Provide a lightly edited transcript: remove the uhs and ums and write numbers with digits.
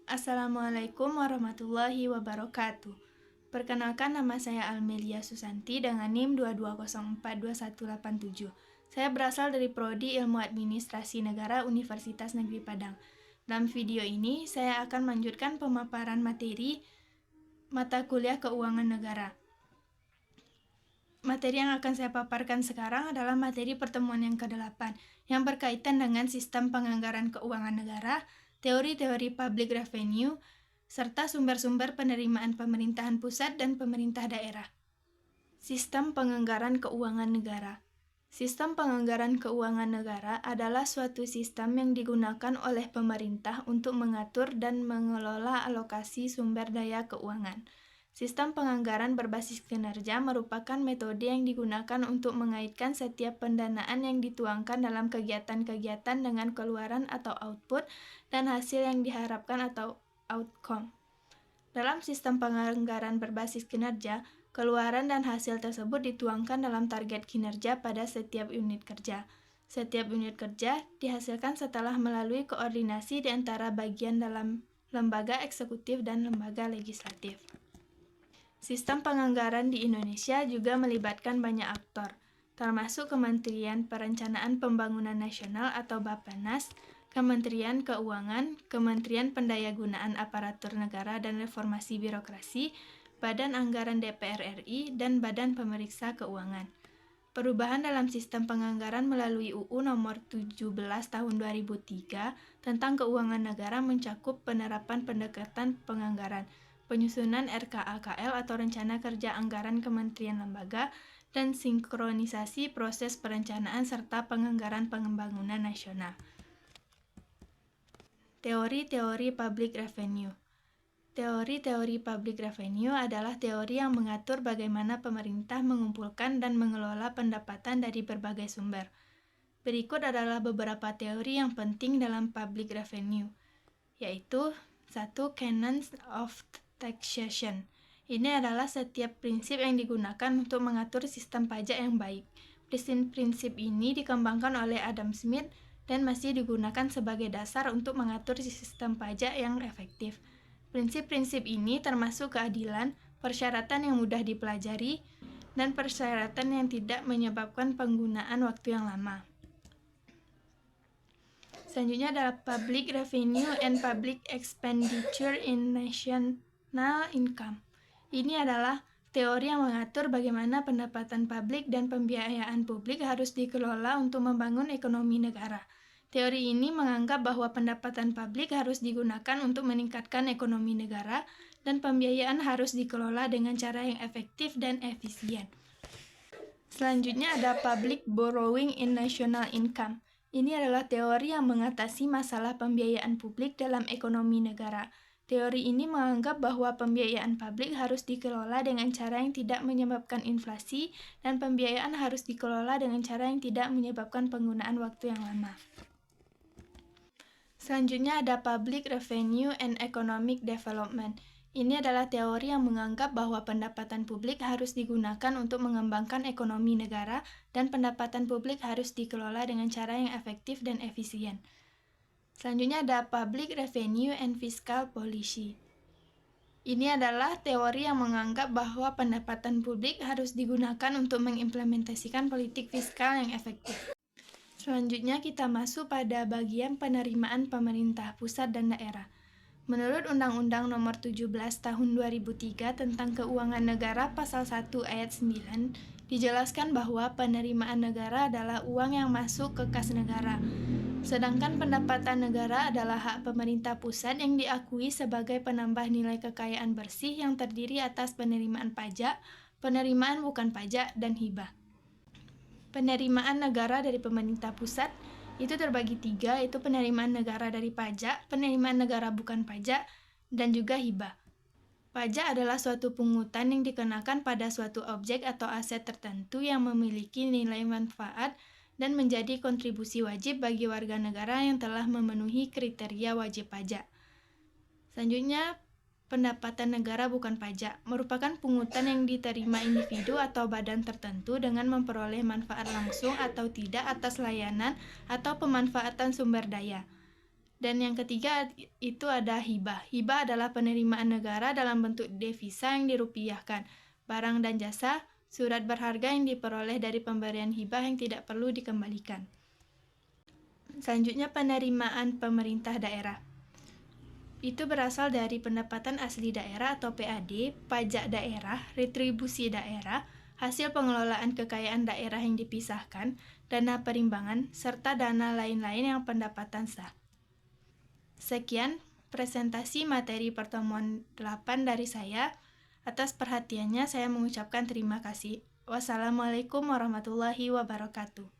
Assalamualaikum warahmatullahi wabarakatuh. Perkenalkan, nama saya Almelia Susanti dengan NIM 22042187. Saya berasal dari Prodi Ilmu Administrasi Negara Universitas Negeri Padang. Dalam video ini, saya akan melanjutkan pemaparan materi mata kuliah Keuangan Negara. Materi yang akan saya paparkan sekarang adalah materi pertemuan yang ke-8 yang berkaitan dengan sistem penganggaran keuangan negara, teori-teori public revenue, serta sumber-sumber penerimaan pemerintahan pusat dan pemerintah daerah. Sistem penganggaran keuangan negara. Sistem penganggaran keuangan negara adalah suatu sistem yang digunakan oleh pemerintah untuk mengatur dan mengelola alokasi sumber daya keuangan. Sistem penganggaran berbasis kinerja merupakan metode yang digunakan untuk mengaitkan setiap pendanaan yang dituangkan dalam kegiatan-kegiatan dengan keluaran atau output dan hasil yang diharapkan atau outcome. Dalam sistem penganggaran berbasis kinerja, keluaran dan hasil tersebut dituangkan dalam target kinerja pada setiap unit kerja. Setiap unit kerja dihasilkan setelah melalui koordinasi di antara bagian dalam lembaga eksekutif dan lembaga legislatif. Sistem penganggaran di Indonesia juga melibatkan banyak aktor, termasuk Kementerian Perencanaan Pembangunan Nasional atau Bappenas, Kementerian Keuangan, Kementerian Pendayagunaan Aparatur Negara dan Reformasi Birokrasi, Badan Anggaran DPR RI, dan Badan Pemeriksa Keuangan. Perubahan dalam sistem penganggaran melalui UU Nomor 17 Tahun 2003 tentang Keuangan Negara mencakup penerapan pendekatan penganggaran, penyusunan RKAKL atau Rencana Kerja Anggaran Kementerian Lembaga, dan sinkronisasi proses perencanaan serta penganggaran pembangunan nasional. Teori-teori public revenue. Teori-teori public revenue adalah teori yang mengatur bagaimana pemerintah mengumpulkan dan mengelola pendapatan dari berbagai sumber. Berikut adalah beberapa teori yang penting dalam public revenue, yaitu 1. Canons of taxation. Ini adalah setiap prinsip yang digunakan untuk mengatur sistem pajak yang baik. Prinsip-prinsip ini dikembangkan oleh Adam Smith dan masih digunakan sebagai dasar untuk mengatur sistem pajak yang efektif. Prinsip-prinsip ini termasuk keadilan, persyaratan yang mudah dipelajari, dan persyaratan yang tidak menyebabkan penggunaan waktu yang lama. Selanjutnya adalah public revenue and public expenditure in national income. Ini adalah teori yang mengatur bagaimana pendapatan publik dan pembiayaan publik harus dikelola untuk membangun ekonomi negara. Teori ini menganggap bahwa pendapatan publik harus digunakan untuk meningkatkan ekonomi negara dan pembiayaan harus dikelola dengan cara yang efektif dan efisien. Selanjutnya ada public borrowing in national income. Ini adalah teori yang mengatasi masalah pembiayaan publik dalam ekonomi negara. Teori ini menganggap bahwa pembiayaan publik harus dikelola dengan cara yang tidak menyebabkan inflasi dan pembiayaan harus dikelola dengan cara yang tidak menyebabkan penggunaan waktu yang lama. Selanjutnya ada public revenue and economic development. Ini adalah teori yang menganggap bahwa pendapatan publik harus digunakan untuk mengembangkan ekonomi negara dan pendapatan publik harus dikelola dengan cara yang efektif dan efisien. Selanjutnya ada public revenue and fiscal policy. Ini adalah teori yang menganggap bahwa pendapatan publik harus digunakan untuk mengimplementasikan politik fiskal yang efektif. Selanjutnya kita masuk pada bagian penerimaan pemerintah pusat dan daerah. Menurut Undang-Undang Nomor 17 Tahun 2003 tentang Keuangan Negara Pasal 1 Ayat 9, dijelaskan bahwa penerimaan negara adalah uang yang masuk ke kas negara. Sedangkan pendapatan negara adalah hak pemerintah pusat yang diakui sebagai penambah nilai kekayaan bersih yang terdiri atas penerimaan pajak, penerimaan bukan pajak, dan hibah. Penerimaan negara dari pemerintah pusat itu terbagi 3, yaitu penerimaan negara dari pajak, penerimaan negara bukan pajak, dan juga hibah. Pajak adalah suatu pungutan yang dikenakan pada suatu objek atau aset tertentu yang memiliki nilai manfaat dan menjadi kontribusi wajib bagi warga negara yang telah memenuhi kriteria wajib pajak. Selanjutnya, pendapatan negara bukan pajak merupakan pungutan yang diterima individu atau badan tertentu dengan memperoleh manfaat langsung atau tidak atas layanan atau pemanfaatan sumber daya. Dan yang ketiga itu ada hibah. Hibah adalah penerimaan negara dalam bentuk devisa yang dirupiahkan, barang dan jasa, surat berharga yang diperoleh dari pemberian hibah yang tidak perlu dikembalikan. Selanjutnya penerimaan pemerintah daerah. Itu berasal dari pendapatan asli daerah atau PAD, pajak daerah, retribusi daerah, hasil pengelolaan kekayaan daerah yang dipisahkan, dana perimbangan, serta dana lain-lain yang pendapatan sah. Sekian presentasi materi pertemuan 8 dari saya. Atas perhatiannya saya mengucapkan terima kasih. Wassalamualaikum warahmatullahi wabarakatuh.